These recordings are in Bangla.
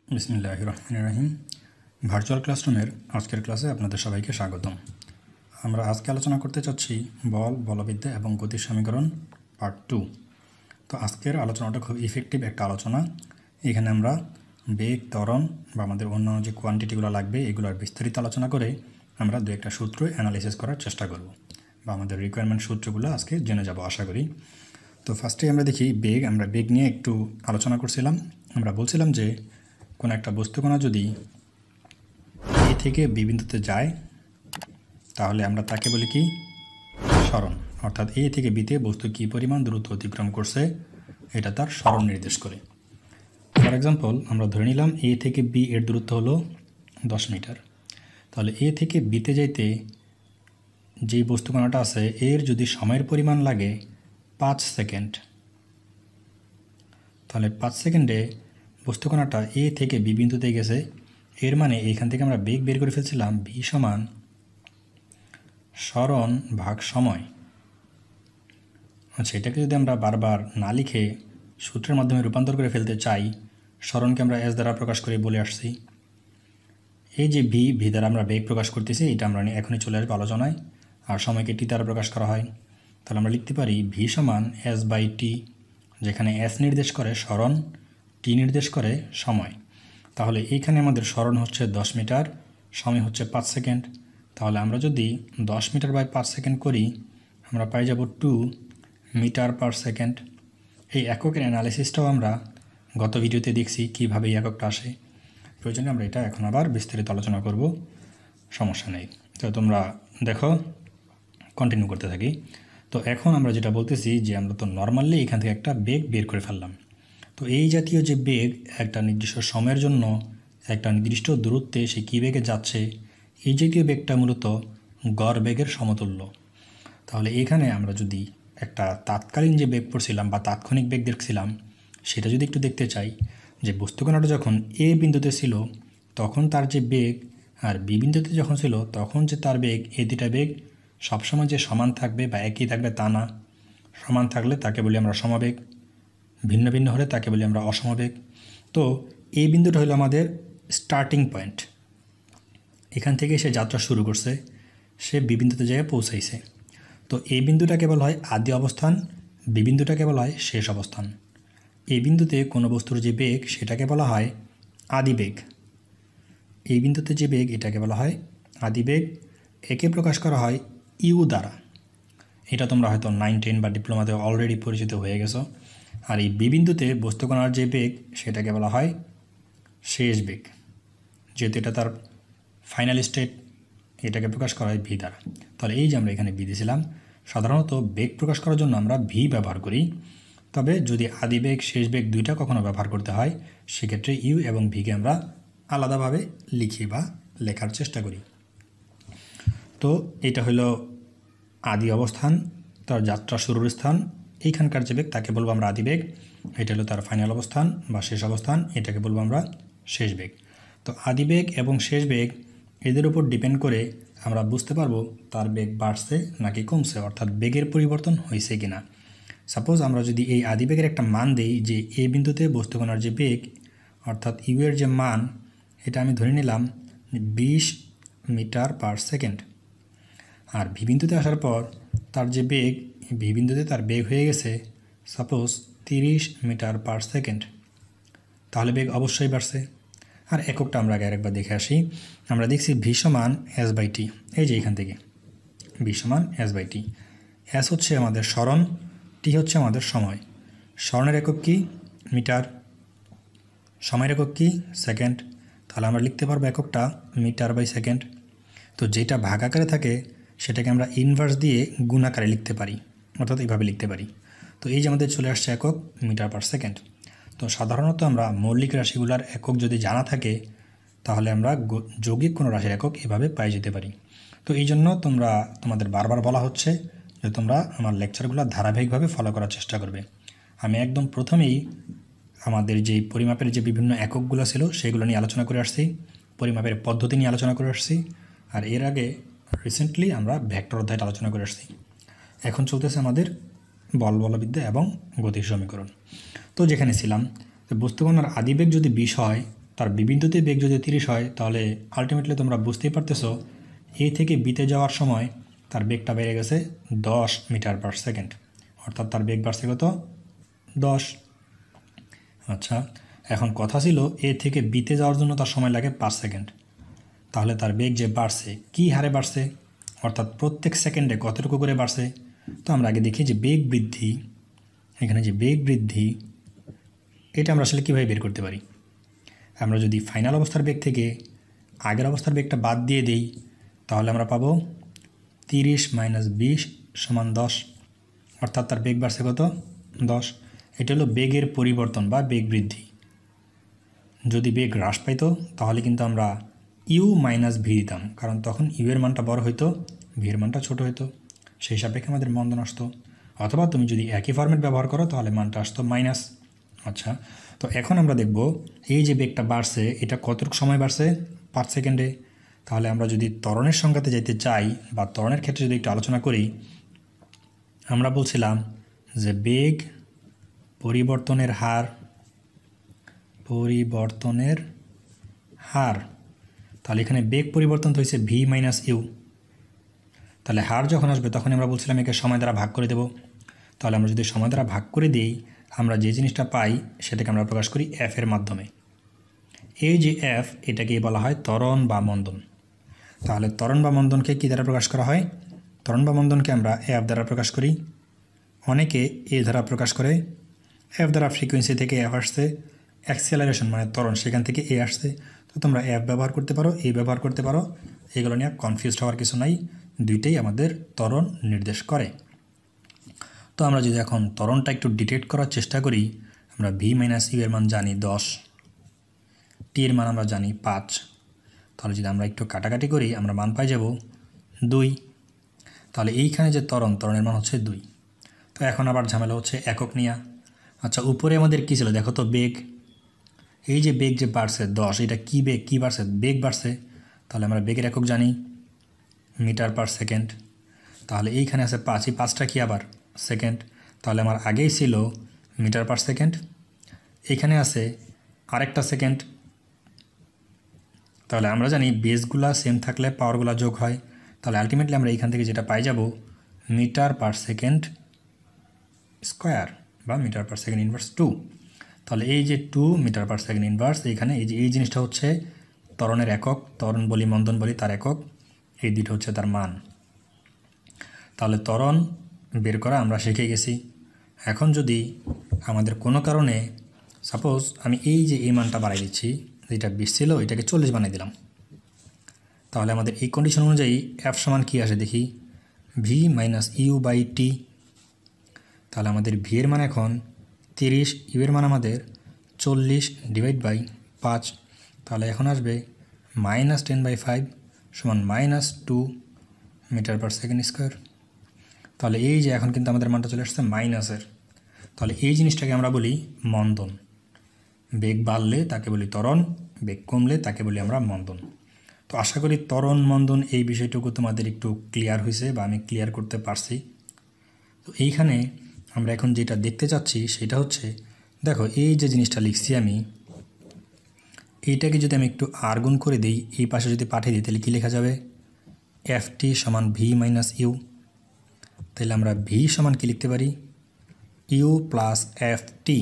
বিসমিল্লাহির রহমানির রহিম। ভার্চুয়াল ক্লাসরুমের আজকের ক্লাসে আপনাদের সবাইকে স্বাগতম। আমরা আজকে আলোচনা করতে চাচ্ছি বল, বলবিদ্যা এবং গতির সমীকরণ পার্ট 2। তো আজকের আলোচনাটা খুব ইফেক্টিভ একটা আলোচনা। এখানে আমরা বেগ, ত্বরণ বা আমাদের অন্যান্য যে কোয়ান্টিটিগুলো লাগবে এগুলোর বিস্তারিত আলোচনা করে আমরা দু একটা সূত্র অ্যানালাইসিস করার চেষ্টা করব বা আমাদের রিকোয়ারমেন্ট সূত্রগুলো আজকে জেনে যাব আশা করি। তো ফার্স্টে আমরা দেখি বেগ। আমরা বেগ নিয়ে একটু আলোচনা করছিলাম। আমরা বলছিলাম যে কোনো একটা বস্তুকণা যদি এ থেকে বি বিন্দুতে যায় তাহলে আমরা তাকে বলি কি সরণ, অর্থাৎ এ থেকে বিতে বস্তু কী পরিমাণ দূরত্ব অতিক্রম করছে এটা তার সরণ নির্দেশ করে। ফর এক্সাম্পল আমরা ধরে নিলাম এ থেকে বি এর দূরত্ব হলো 10 মিটার। তাহলে এ থেকে বিতে যাইতে যেই বস্তুকণাটা আছে এর যদি সময়ের পরিমাণ লাগে 5 সেকেন্ড, তাহলে 5 সেকেন্ডে বস্তুকণাটা এ থেকে বি বিন্দুতে গেছে। এর মানে এইখান থেকে আমরা বেগ বের করে ফেলছিলাম ভি সমান সরণ ভাগ সময়। আচ্ছা, এটাকে যদি আমরা বারবার না লিখে সূত্রের মাধ্যমে রূপান্তর করে ফেলতে চাই, সরণকে আমরা এস দ্বারা প্রকাশ করে বলে আসছি। এই যে ভি দ্বারা আমরা বেগ প্রকাশ করতেছি, এটা আমরা এখনই চলে আসবো আলোচনায়। আর সময়কে টি দ্বারা প্রকাশ করা হয়। তাহলে আমরা লিখতে পারি ভি সমান এস বাই টি, যেখানে এস নির্দেশ করে সরণ, টি নির্দেশ করে সময়। তাহলে এইখানে আমাদের সরণ হচ্ছে 10 মিটার, সময় হচ্ছে 5 সেকেন্ড। তাহলে আমরা যদি 10 মিটার বাই 5 সেকেন্ড করি আমরা পাই যাব 2 মিটার পার সেকেন্ড। এই এককের অ্যানালাইসিসটাও আমরা গত ভিডিওতে দেখছি কীভাবে এই এককটা আসে। প্রয়োজনে আমরা এটা এখন আবার বিস্তারিত আলোচনা করব, সমস্যা নেই। তো তোমরা দেখো, কন্টিনিউ করতে থাকি। তো এখন আমরা যেটা বলতেছি যে আমরা তো নর্মালি এখান থেকে একটা বেগ বের করে ফেললাম। তো এই জাতীয় যে বেগ একটা নির্দিষ্ট সময়ের জন্য একটা নির্দিষ্ট দূরত্বে সে কী বেগে যাচ্ছে, এই জাতীয় বেগটা মূলত গড় বেগের সমতুল্য। তাহলে এখানে আমরা যদি একটা তাৎকালীন যে বেগ পড়ছিলাম বা তাৎক্ষণিক বেগ দেখছিলাম সেটা যদি একটু দেখতে চাই, যে বস্তুকণাটা যখন এ বিন্দুতে ছিল তখন তার যে বেগ আর বি বিন্দুতে যখন ছিল তখন যে তার বেগ, এই দুটা বেগ সবসময় যে সমান থাকবে বা একই থাকবে তা না। সমান থাকলে তাকে বলি আমরা সমবেগ, ভিন্ন ভিন্ন হলে তাকে বলি আমরা অসমবেগ। তো এই বিন্দুটা হলো আমাদের স্টার্টিং পয়েন্ট। এখান থেকে সে যাত্রা শুরু করছে, সে বি বিন্দুতে জায়গায় পৌঁছাইছে। তো এই বিন্দুটা কেবল হয় আদি অবস্থান, বি বিন্দুটা কেবল হয় শেষ অবস্থান। এই বিন্দুতে কোনো বস্তুর যে বেগ সেটাকে বলা হয় আদিবেগ। এই বিন্দুতে যে বেগ এটাকে বলা হয় আদিবেগ। একে প্রকাশ করা হয় ইউ দ্বারা। এটা তোমরা হয়তো 9, 10 বা ডিপ্লোমাতে অলরেডি পরিচিত হয়ে গেছো। আর এই বি বিন্দুতে বস্তুকণার যে বেগ সেটাকে বলা হয় শেষ বেগ, যেহেতু এটা তার ফাইনাল স্টেট। এটাকে প্রকাশ করা হয় ভি দ্বারা। তাহলে এই যে আমরা এখানে ভি দিয়েছিলাম, সাধারণত বেগ প্রকাশ করার জন্য আমরা ভি ব্যবহার করি। তবে যদি আদিবেগ শেষ বেগ দুইটা কখনো ব্যবহার করতে হয় সেক্ষেত্রে ইউ এবং ভিকে আমরা আলাদাভাবে লিখি বা লেখার চেষ্টা করি। তো এটা হলো আদি অবস্থান, তার যাত্রা শুরুর স্থান। এইখানকার যে বেগ তাকে বলবো আমরা আদিবেগ। এটা হলো তার ফাইনাল অবস্থান বা শেষ অবস্থান, এটাকে বলবো আমরা শেষ বেগ। তো আদিবেগ এবং শেষ বেগ এদের উপর ডিপেন্ড করে আমরা বুঝতে পারবো তার বেগ বাড়ছে নাকি কমছে, অর্থাৎ বেগের পরিবর্তন হয়েছে কিনা। সাপোজ আমরা যদি এই আদিবেগের একটা মান দেই যে এই বিন্দুতে বস্তুকণার যে বেগ অর্থাৎ ইউ এর যে মান, এটা আমি ধরে নিলাম 20 মিটার পার সেকেন্ড। আর ভি বিন্দুতে আসার পর তার যে বেগ, ভি বিন্দুতে তার বেগ হয়ে গেছে সাপোজ 30 মিটার পার সেকেন্ড। তাহলে বেগ অবশ্যই বাড়ছে। আর এককটা আমরা আগে আরেকবার দেখে আসি। আমরা দেখছি ভি সমান এস বাই টি। এই যে এখান থেকে ভি সমান এস বাই টি। এস হচ্ছে আমাদের সরণ, টি হচ্ছে আমাদের সময়। সরণের একক কি? মিটার। সময়ের একক কি? সেকেন্ড। তাহলে আমরা লিখতে পারবো এককটা মিটার বাই সেকেন্ড। তো যেটা ভাগ আকারে থাকে সেটাকে আমরা ইনভার্স দিয়ে গুণ আকারে লিখতে পারি, অর্থাৎ এইভাবে লিখতে পারি। তো এই যে আমাদের চলে আসছে একক মিটার পার সেকেন্ড। তো সাধারণত আমরা মৌলিক রাশিগুলোর একক যদি জানা থাকে তাহলে আমরা যৌগিক কোনো রাশির একক এভাবে পাই যেতে পারি। তো এই জন্য তোমাদের বারবার বলা হচ্ছে যে তোমরা আমার লেকচারগুলো ধারাবাহিকভাবে ফলো করার চেষ্টা করবে। আমি একদম প্রথমেই আমাদের যে পরিমাপের যে বিভিন্ন এককগুলো ছিল সেগুলো নিয়ে আলোচনা করে আসছি, পরিমাপের পদ্ধতি নিয়ে আলোচনা করে আসছি। আর এর আগে রিসেন্টলি আমরা ভেক্টর অধ্যায়টা আলোচনা করে আসছি। এখন চলতেছে আমাদের বল, বলবিদ্যা এবং গতির সমীকরণ। তো যেখানে ছিলাম, বস্তুকণার আদিবেগ যদি 20 হয় তার বিবিন্দুতে বেগ যদি 30 হয় তাহলে আলটিমেটলি তোমরা বুঝতেই পারতেছো এ থেকে বিতে যাওয়ার সময় তার বেগটা বেড়ে গেছে 10 মিটার পার সেকেন্ড, অর্থাৎ তার বেগ বাড়ছে কত 10। আচ্ছা, এখন কথা ছিল এ থেকে বিতে যাওয়ার জন্য তার সময় লাগে 5 সেকেন্ড, তাহলে তার বেগ যে বাড়ছে কী হারে বাড়ছে, অর্থাৎ প্রত্যেক সেকেন্ডে কতটুকু করে বাড়ছে। তো আমরা আগে দেখি যে বেগ বৃদ্ধি, এখানে যে বেগ বৃদ্ধি এটা আমরা আসলে কীভাবে বের করতে পারি। আমরা যদি ফাইনাল অবস্থার বেগ থেকে আগের অবস্থার বেগটা বাদ দিয়ে দিই তাহলে আমরা পাবো 30 - 20 = 10, অর্থাৎ তার বেগ বাড়ছে কত 10। এটা হলো বেগের পরিবর্তন বা বেগ বৃদ্ধি। যদি বেগ হ্রাস পাইতো তাহলে কিন্তু আমরা ইউ মাইনাস ভি দিতাম, কারণ তখন ইউ এর মানটা বড় হইতো, ভি এর মানটা ছোট হইতো, সেই সাপেক্ষে আমাদের মন্দন আসতো। অথবা তুমি যদি একই ফর্মেট ব্যবহার করো তাহলে মানটা আসতো মাইনাস। আচ্ছা, তো এখন আমরা দেখব এই যে বেগটা বাড়ছে এটা কতটুকু সময় বাড়ছে 5 সেকেন্ডে। তাহলে আমরা যদি ত্বরণের সংজ্ঞাতে যাইতে চাই বা ত্বরণের ক্ষেত্রে যদি একটু আলোচনা করি, আমরা বলছিলাম যে বেগ পরিবর্তনের হার, তাহলে এখানে বেগ পরিবর্তন তো হয়েছে ভি মাইনাস ইউ, তাহলে হার যখন আসবে তখন আমরা বলছিলাম একে সময় দ্বারা ভাগ করে দেব। তাহলে আমরা যদি সময় দ্বারা ভাগ করে দিই আমরা যে জিনিসটা পাই সেটাকে আমরা প্রকাশ করি এফ এর মাধ্যমে। এই যে এফ এটাকে বলা হয় ত্বরণ বা মন্দন। তাহলে ত্বরণ বা মন্দনকে কী দ্বারা প্রকাশ করা হয়? ত্বরণ বা মন্দনকে আমরা এফ দ্বারা প্রকাশ করি, অনেকে এ দ্বারা প্রকাশ করে। এফ দ্বারা ফ্রিকোয়েন্সি থেকে এফ আসছে, অ্যাক্সেলারেশন মানে ত্বরণ সেখান থেকে এ আসছে। তো তোমরা এফ ব্যবহার করতে পারো, এ ব্যবহার করতে পারো, এগুলো নিয়ে কনফিউজড হওয়ার কিছু নাই, দুইটাই আমাদের ত্বরণ নির্দেশ করে। তো আমরা যদি এখন ত্বরণটা একটু ডিটেক্ট করার চেষ্টা করি, আমরা ভি মাইনাস ইউ এর মান জানি 10, টি এর মান আমরা জানি 5, তাহলে যদি আমরা একটু কাটাকাটি করি আমরা মান পাই যাব 2। তাহলে এইখানে যে ত্বরণের মান হচ্ছে 2। তো এখন আবার ঝামেলা হচ্ছে একক নিয়া। আচ্ছা, উপরে আমাদের কী ছিল দেখো তো বেগ, এই যে বেগ যে বাড়ছে 10, এটা কী বেগ, কী বাড়ছে, বেগ বাড়ছে। তাহলে আমরা বেগের একক জানি মিটার পার সেকেন্ড। তাহলে এইখানে আছে 5, এই 5টা কি আবার সেকেন্ড, তাহলে আমার আগেই ছিল মিটার পার সেকেন্ড, এইখানে আছে আরেকটা সেকেন্ড। তাহলে আমরা জানি বেসগুলা সেম থাকলে পাওয়ারগুলা যোগ হয়, তাহলে আলটিমেটলি আমরা এইখান থেকে যেটা পাই যাব মিটার পার সেকেন্ড স্কোয়ার বা মিটার পার সেকেন্ড ইনভার্স 2। তাহলে এই যে 2 মিটার পার সেকেন্ড ইনভার্স, এইখানে এই জিনিসটা হচ্ছে ত্বরণের একক, ত্বরণ বলি মন্দন বলি তার একক, এই দুটো হচ্ছে তার মান। তাহলে ত্বরণ বের করা আমরা শিখে গেছি। এখন যদি আমাদের কোনো কারণে সাপোজ আমি এই যে এই মানটা বাড়াই দিচ্ছি, যেটা 20 ছিল এটাকে 40 বানিয়ে দিলাম, তাহলে আমাদের এই কন্ডিশন অনুযায়ী এফ সমান কী আসে দেখি, V minus you by T. তাহলে আমাদের ভি এর মান এখন 30, ইউ এর মান আমাদের 40 ডিভাইড বাই 5, তাহলে এখন আসবে -10/5 সমান -2 মিটার পার সেকেন্ড স্কোয়ার। তাহলে এই যে এখন কিন্তু আমাদের মানটা চলে আসছে মাইনাসের, তাহলে এই জিনিসটাকে আমরা বলি মন্দন। বেগ বাড়লে তাকে বলি ত্বরণ, বেগ কমলে তাকে বলি আমরা মন্দন। তো আশা করি ত্বরণ মন্দন এই বিষয়টুকু তোমাদের একটু ক্লিয়ার হয়েছে বা আমি ক্লিয়ার করতে পারছি। তো এইখানে আমরা এখন যেটা দেখতে চাচ্ছি সেটা হচ্ছে, দেখো এই যে জিনিসটা লিখছি আমি, এইটাকে যদি আমি একটু আর গুণ করে দিই, এই পাশে যদি পাঠিয়ে দিই তাহলে কী লেখা যাবে, এফ টি সমান ভি মাইনাস ইউ। তাহলে আমরা ভি সমান কী লিখতে পারি, ইউ প্লাস এফ টি।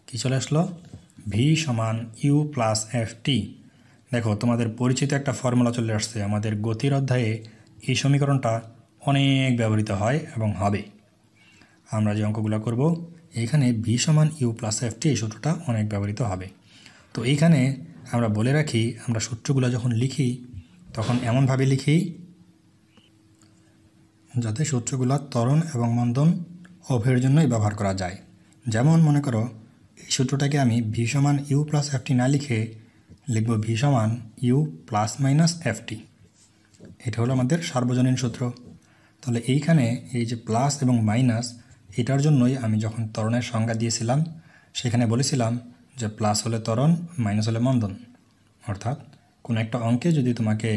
কী চলে আসলো, ভি সমান ইউ প্লাস এফ টি। দেখো তোমাদের পরিচিত একটা ফর্মুলা চলে আসছে, আমাদের গতির অধ্যায়ে এই সমীকরণটা অনেক ব্যবহৃত হয় এবং হবে। আমরা যে অঙ্কগুলো করব এইখানে ভি সমান ইউ প্লাস এফ টি এই সূত্রটা অনেক ব্যবহৃত হবে। তো এইখানে আমরা বলে রাখি, আমরা সূত্রগুলো যখন লিখি তখন এমনভাবে লিখি যাতে সূত্রগুলো ত্বরণ এবং মন্দন উভয়ের জন্যই ব্যবহার করা যায়। যেমন মনে করো এই সূত্রটাকে আমি ভি সমান ইউ প্লাস এফ টি না লিখে লিখব ভি সমান U plus minus F T. এটা হলো আমাদের সার্বজনীন সূত্র। তাহলে এইখানে এই যে প্লাস এবং মাইনাস, এটার জন্যই আমি যখন ত্বরণের সংজ্ঞা দিয়েছিলাম সেখানে বলেছিলাম যে প্লাস হলে ত্বরণ, মাইনাস হলে মন্দন। অর্থাৎ কোনো একটা অঙ্কে যদি তোমাকে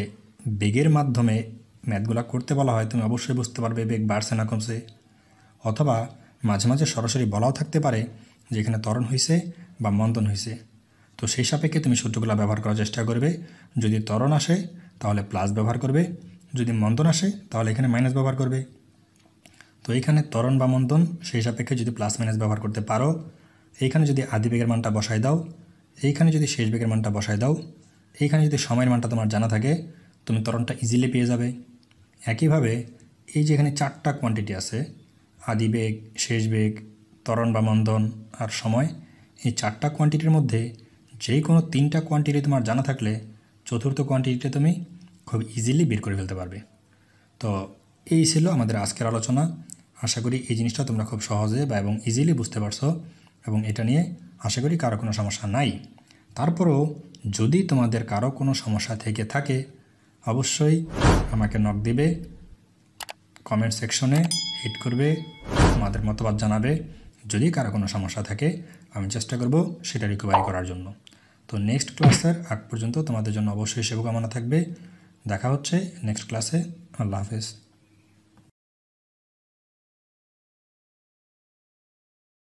বেগের মাধ্যমে ম্যাথগুলো করতে বলা হয় তুমি অবশ্যই বুঝতে পারবে বেগ বাড়ছে না কমছে, অথবা মাঝে মাঝে সরাসরি বলাও থাকতে পারে যে এখানে ত্বরণ হয়েছে বা মন্দন হয়েছে। তো সেই সাপেক্ষে তুমি সূত্রগুলো ব্যবহার করার চেষ্টা করবে। যদি ত্বরণ আসে তাহলে প্লাস ব্যবহার করবে, যদি মন্দন আসে তাহলে এখানে মাইনাস ব্যবহার করবে। তো এইখানে ত্বরণ বা মন্দন সেই সাপেক্ষে যদি প্লাস মাইনাস ব্যবহার করতে পারো, এইখানে যদি আদি বেগের মানটা বসায় দাও, এইখানে যদি শেষ বেগের মানটা বসায় দাও, এইখানে যদি সময়ের মানটা তোমার জানা থাকে, তুমি ত্বরণটা ইজিলি পেয়ে যাবে। একইভাবে এই যে এখানে 4টা কোয়ান্টিটি আছে, আদি বেগ, শেষ বেগ, ত্বরণ বা মন্দন আর সময়, এই 4টা কোয়ান্টিটির মধ্যে যে কোনো 3টা কোয়ান্টিটি তোমার জানা থাকলে চতুর্থ কোয়ান্টিটিটা তুমি খুব ইজিলি বের করে ফেলতে পারবে। তো এই ছিল আমাদের আজকের আলোচনা। আশা করি এই জিনিসটা তোমরা খুব সহজে বা এবং ইজিলি বুঝতে পারছো, এবং এটা নিয়ে আশা করি কারো কোনো সমস্যা নাই। তারপরও যদি তোমাদের কারো কোনো সমস্যা থেকে থাকে অবশ্যই আমাকে নক দিবে, কমেন্ট সেকশনে হিট করবে, তোমাদের মতবাদ জানাবে। যদি কারো কোনো সমস্যা থাকে আমি চেষ্টা করব সেটা রিকভারি করার জন্য। তো নেক্সট ক্লাসের আগ পর্যন্ত তোমাদের জন্য অবশ্যই শুভকামনা থাকবে। দেখা হচ্ছে নেক্সট ক্লাসে। আল্লাহ হাফেজ।